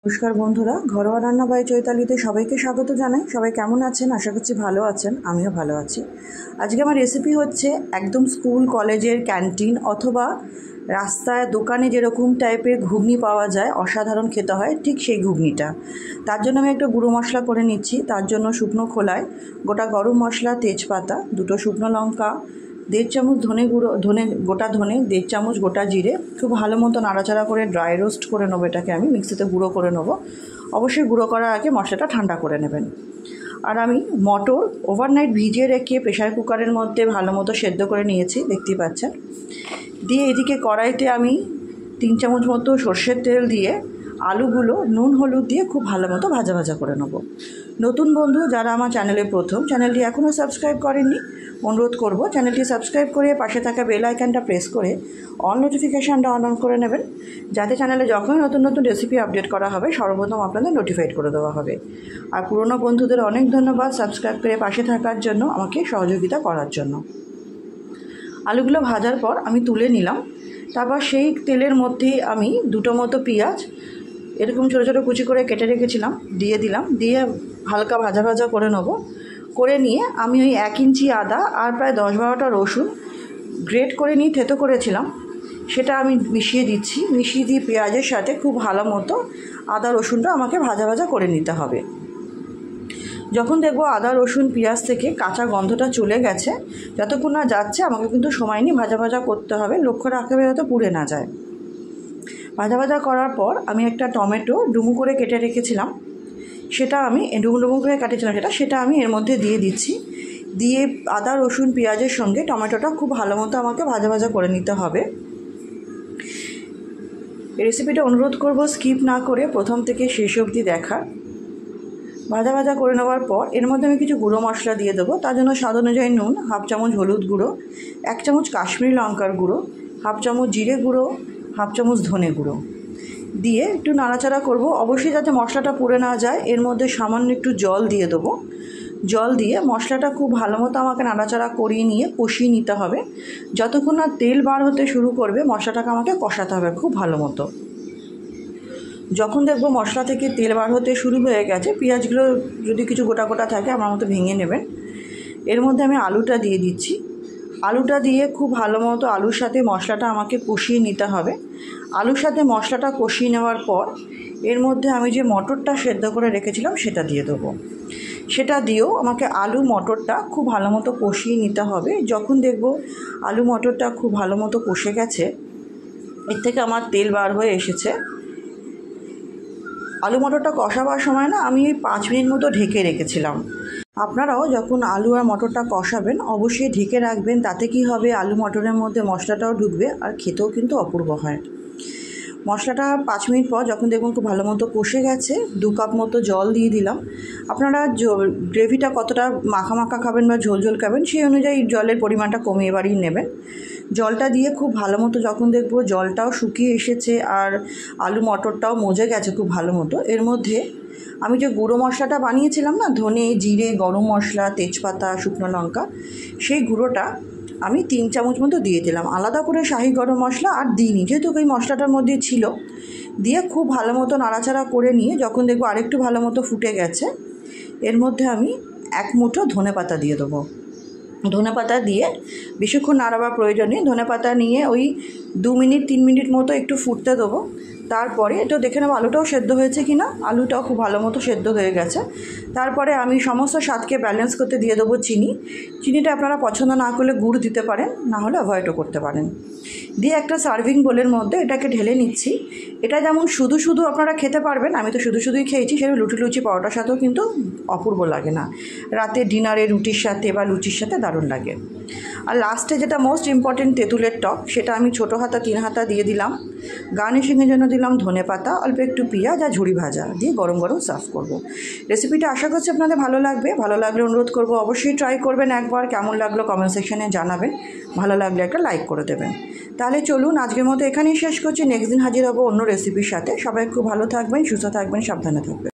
নমস্কার বন্ধুরা, ঘরোয়া রান্না বাই চৈতালিতে সবাইকে স্বাগত জানাই। সবাই কেমন আছেন? আশা করছি ভালো আছেন। আমিও ভালো আছি। আজকে আমার রেসিপি হচ্ছে একদম স্কুল কলেজের ক্যান্টিন অথবা রাস্তায় দোকানে যেরকম টাইপের ঘুগনি পাওয়া যায়, অসাধারণ খেতে হয়, ঠিক সেই ঘুগনিটা। তার জন্য আমি একটা গুঁড়ো মশলা করে নিচ্ছি। তার জন্য শুকনো খোলায় গোটা গরম মশলা, তেজপাতা, 2টো শুকনো লঙ্কা, 1.5 চামচ গোটা ধনে, 1.5 চামচ গোটা জিরে খুব ভালো মতো নাড়াচাড়া করে ড্রাই রোস্ট করে নেবো। এটাকে আমি মিক্সিতে গুঁড়ো করে নেবো। অবশ্যই গুঁড়ো করার আগে মশলাটা ঠান্ডা করে নেবেন। আর আমি মটর ওভারনাইট ভিজিয়ে রেখে প্রেশার কুকারের মধ্যে ভালো মতো সেদ্ধ করে নিয়েছি, দেখতেই পাচ্ছেন। দিয়ে এদিকে কড়াইতে আমি 3 চামচ মতো সর্ষের তেল দিয়ে আলুগুলো নুন হলুদ দিয়ে খুব ভালো মতো ভাজা ভাজা করে নেবো। নতুন বন্ধু যারা আমার চ্যানেলে প্রথম, চ্যানেলটি এখনও সাবস্ক্রাইব করেননি, অনুরোধ করব চ্যানেলটি সাবস্ক্রাইব করে পাশে থাকা বেল আইকনটা প্রেস করে অল নোটিফিকেশানটা অন করে নেবেন, যাতে চ্যানেলে যখনই নতুন নতুন রেসিপি আপডেট করা হবে সর্বপ্রথম আপনাদের নোটিফাইড করে দেওয়া হবে। আর পুরনো বন্ধুদের অনেক ধন্যবাদ সাবস্ক্রাইব করে পাশে থাকার জন্য, আমাকে সহযোগিতা করার জন্য। আলুগুলো ভাজার পর আমি তুলে নিলাম। তারপর সেই তেলের মধ্যেই আমি 2টো মতো পেঁয়াজ এরকম ছোটো ছোটো কুচি করে কেটে রেখেছিলাম দিয়ে দিলাম। দিয়ে হালকা ভাজা ভাজা করে নেব। করে নিয়ে আমি ওই 1 ইঞ্চি আদা আর প্রায় 10-12টা রসুন গ্রেট করে নিয়ে থেতো করেছিলাম, সেটা আমি মিশিয়ে দিচ্ছি। মিশিয়ে দিয়ে পেঁয়াজের সাথে খুব ভালো মতো আদা রসুনটা আমাকে ভাজা ভাজা করে নিতে হবে। যখন দেখবো আদা রসুন পেঁয়াজ থেকে কাঁচা গন্ধটা চলে গেছে, যতক্ষণ না যাচ্ছে আমাকে কিন্তু সময় নিয়ে ভাজা ভাজা করতে হবে, লক্ষ্য রাখতে হবে যাতে পুড়ে না যায়। ভাজা ভাজা করার পর আমি একটা টমেটো ডুমু করে কেটে রেখেছিলাম, সেটা আমি ডুমু করে কাটেছিলাম সেটা আমি এর মধ্যে দিয়ে দিচ্ছি। দিয়ে আদা রসুন পেঁয়াজের সঙ্গে টমেটোটা খুব ভালো মতো আমাকে ভাজা ভাজা করে নিতে হবে। এই রেসিপিটা অনুরোধ করব স্কিপ না করে প্রথম থেকে শেষ অবধি দেখার। ভাজা ভাজা করে নেওয়ার পর এর মধ্যে আমি কিছু গুঁড়ো মশলা দিয়ে দেবো। তার জন্য স্বাদ অনুযায়ী নুন, 1/2 চামচ হলুদ গুঁড়ো, 1 চামচ কাশ্মীরি লঙ্কার গুঁড়ো, 1/2 চামচ জিরে গুঁড়ো, 1/2 চামচ ধনে গুঁড়ো দিয়ে একটু নাড়াচাড়া করব। অবশ্যই যাতে মশলাটা পুড়ে না যায়, এর মধ্যে সামান্য একটু জল দিয়ে দেবো। জল দিয়ে মশলাটা খুব ভালো মতো আমাকে নাড়াচাড়া করিয়ে নিয়ে কষিয়ে নিতে হবে। যতক্ষণ না তেল বার হতে শুরু করবে মশলাটাকে আমাকে কষাতে হবে খুব ভালো মতো। যখন দেখবো মশলা থেকে তেল বার হতে শুরু হয়ে গেছে, পেঁয়াজগুলো যদি কিছু গোটা গোটা থাকে আমার মতো ভেঙে নেবেন। এর মধ্যে আমি আলুটা দিয়ে দিচ্ছি। আলুটা দিয়ে খুব ভালো মতো আলুর সাথে মশলাটা আমাকে কষিয়ে নিতে হবে। আলুর সাথে মশলাটা কষিয়ে নেওয়ার পর এর মধ্যে আমি যে মটরটা সেদ্ধ করে রেখেছিলাম সেটা দিয়ে দেবো। সেটা দিয়েও আমাকে আলু মটরটা খুব ভালো মতো কষিয়ে নিতে হবে। যখন দেখব আলু মটরটা খুব ভালো মতো কষে গেছে, এর থেকে আমার তেল বার হয়ে এসেছে, আলু মটরটা কষাবার সময় না আমি 5 মিনিট মতো ঢেকে রেখেছিলাম। আপনারাও যখন আলু আর মটরটা কষাবেন অবশ্যই ঢেকে রাখবেন। তাতে কি হবে, আলু মটরের মধ্যে মশলাটাও ঢুকবে আর খেতেও কিন্তু অপূর্ব হয়। মশলাটা 5 মিনিট পর যখন দেখুন খুব ভালো মতো কষে গেছে, 2 কাপ মতো জল দিয়ে দিলাম। আপনারা গ্রেভিটা কতটা মাখা মাখা খাবেন বা ঝোল ঝোল খাবেন সেই অনুযায়ী জলের পরিমাণটা কমিয়ে বাড়িয়ে নেবেন। জলটা দিয়ে খুব ভালো মতো যখন দেখবো জলটাও শুকিয়ে এসেছে আর আলু মটরটাও মজে গেছে খুব ভালো মতো, এর মধ্যে আমি যে গুঁড়ো মশলাটা বানিয়েছিলাম না, ধনে জিরে গরম মশলা তেজপাতা শুকনো লঙ্কা, সেই গুঁড়োটা আমি 3 চামচ মতো দিয়ে দিলাম। আলাদা করে শাহি গরম মশলা আর দিইনি, যেহেতু ওই মশলাটার মধ্যে ছিল। দিয়ে খুব ভালো মতো নাড়াচাড়া করে নিয়ে যখন দেখবো আরেকটু ভালো মতো ফুটে গেছে, এর মধ্যে আমি 1 মুঠো ধনেপাতা দিয়ে দেবো। ধনেপাতা দিয়ে বেশিক্ষণ নাড়াবার প্রয়োজন নেই। ধনেপাতা নিয়ে ওই 2 মিনিট 3 মিনিট মতো একটু ফুটতে দেবো। তারপরে একটু দেখে নেবো আলুটাও সেদ্ধ হয়েছে কি না। আলুটাও খুব ভালো মতো সেদ্ধ হয়ে গেছে। তারপরে আমি সমস্ত স্বাদকে ব্যালেন্স করতে দিয়ে দেবো চিনি। চিনিটা আপনারা পছন্দ না করলে গুড় দিতে পারেন, না হলে অ্যাভয়েডও করতে পারেন। দিয়ে একটা সার্ভিং বোলের মধ্যে এটাকে ঢেলে নিচ্ছি। এটা যেমন শুধু শুধু আপনারা খেতে পারবেন, আমি তো শুধু শুধুই খেয়েছি, সেটা লুচি পরোটার সাথেও কিন্তু অপূর্ব লাগে না, রাতে ডিনারে রুটির সাথে বা লুচির সাথে দারুণ লাগে। আর লাস্টে যেটা মোস্ট ইম্পর্টেন্ট, তেঁতুলের টক, সেটা আমি ছোটো হাতা 3 হাতা দিয়ে দিলাম। গার্নিশিংয়ের জন্য দিলাম ধনেপাতা, অল্প একটু পেঁয়াজ আর ঝুড়ি ভাজা দিয়ে গরম গরম সার্ভ করব। রেসিপিটা আশা করছি আপনাদের ভালো লাগবে। ভালো লাগলে অনুরোধ করব অবশ্যই ট্রাই করবেন একবার। কেমন লাগলো কমেন্ট সেকশানে জানাবেন। ভালো লাগলে একটা লাইক করে দেবেন। তাহলে চলুন আজকের মতো এখানেই শেষ করছি। নেক্সট দিন হাজির হব অন্য রেসিপির সাথে। সবাই খুব ভালো থাকবেন, সুস্থ থাকবেন, সাবধানে থাকবেন।